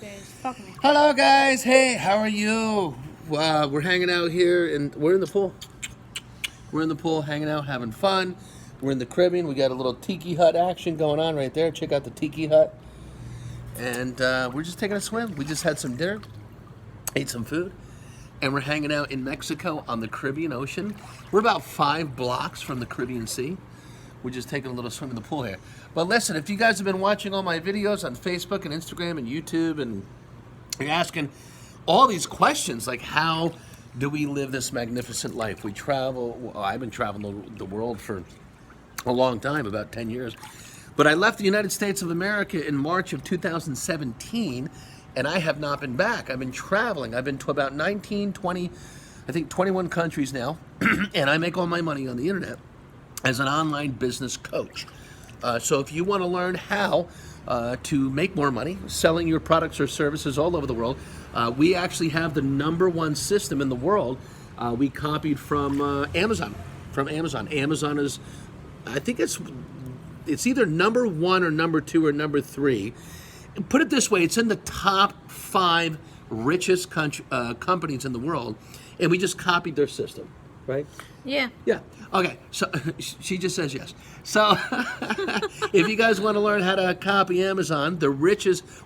Bitch, fuck me. Hello, guys. Hey, how are you? We're hanging out here, and we're in the pool. We're in the pool, hanging out, having fun. We're in the Caribbean. We got a little tiki hut action going on right there. Check out the tiki hut. And we're just taking a swim. We just had some dinner, ate some food, and we're hanging out in Mexico on the Caribbean Ocean. We're about 5 blocks from the Caribbean Sea. We're just taking a little swim in the pool here. But listen, if you guys have been watching all my videos on Facebook and Instagram and YouTube, and you're asking all these questions like, how do we live this magnificent life? We travel. Well, I've been traveling the world for a long time, about 10 years. But I left the United States of America in March of 2017, and I have not been back. I've been traveling. I've been to about 19, 20, I think 21 countries now, and I make all my money on the internet as an online business coach. So if you want to learn how to make more money selling your products or services all over the world, we actually have the #1 system in the world. We copied from Amazon. Amazon is, I think it's either #1 or #2 or #3. Put it this way, it's in the top 5 richest companies in the world, and we just copied their system, right? Yeah. Yeah. Okay. So she just says yes. So if you guys want to learn how to copy Amazon,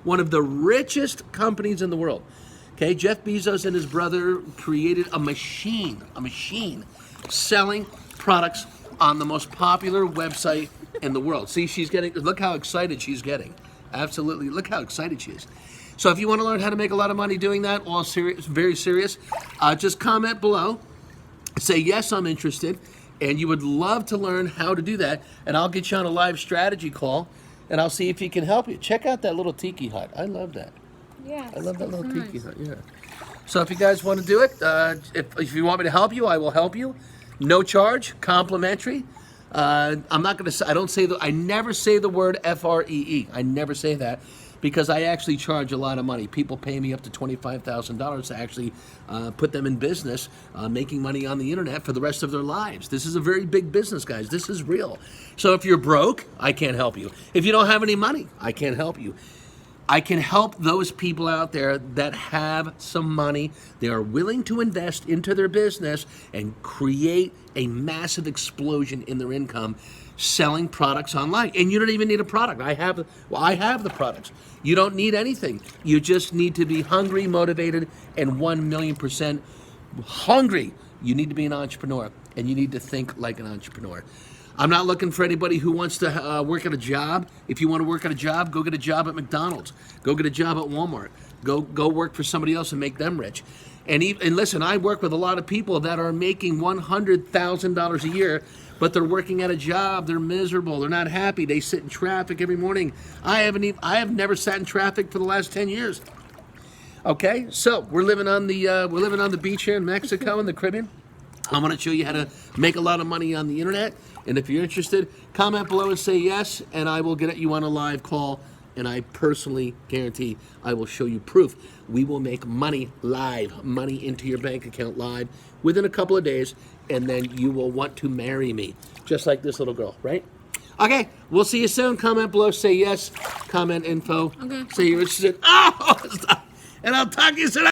one of the richest companies in the world. Okay, Jeff Bezos and his brother created a machine selling products on the most popular website in the world. See, look how excited she's getting. Absolutely. Look how excited she is. So if you want to learn how to make a lot of money doing that, all serious, very serious, just comment below. Say, yes, I'm interested, and you would love to learn how to do that, and I'll get you on a live strategy call, and I'll see if he can help you. Check out that little tiki hut. I love that. Yeah. I love that little tiki hut, yeah. So if you guys want to do it, if you want me to help you, I will help you. No charge, complimentary. I'm not going to I never say the word FREE. I never say that, because I actually charge a lot of money. People pay me up to $25,000 to actually put them in business, making money on the internet for the rest of their lives. This is a very big business, guys. This is real. So if you're broke, I can't help you. If you don't have any money, I can't help you. I can help those people out there that have some money. They are willing to invest into their business and create a massive explosion in their income selling products online. And you don't even need a product. I have the products. You don't need anything. You just need to be hungry, motivated, and 1,000,000% hungry. You need to be an entrepreneur, and you need to think like an entrepreneur. I'm not looking for anybody who wants to work at a job. If you want to work at a job, go get a job at McDonald's. Go get a job at Walmart. Go work for somebody else and make them rich. And listen, I work with a lot of people that are making $100,000 a year, but they're working at a job. They're miserable. They're not happy. They sit in traffic every morning. I have never sat in traffic for the last 10 years. Okay, so we're living on the beach here in Mexico in the Caribbean. I'm going to show you how to make a lot of money on the internet. And if you're interested, comment below and say yes, and I will get you on a live call. And I personally guarantee I will show you proof. We will make money live, money into your bank account live within a couple of days, and then you will want to marry me, just like this little girl, right? Okay, we'll see you soon. Comment below, say yes, comment info, Okay. say you're interested. Oh, stop. And I'll talk to you soon.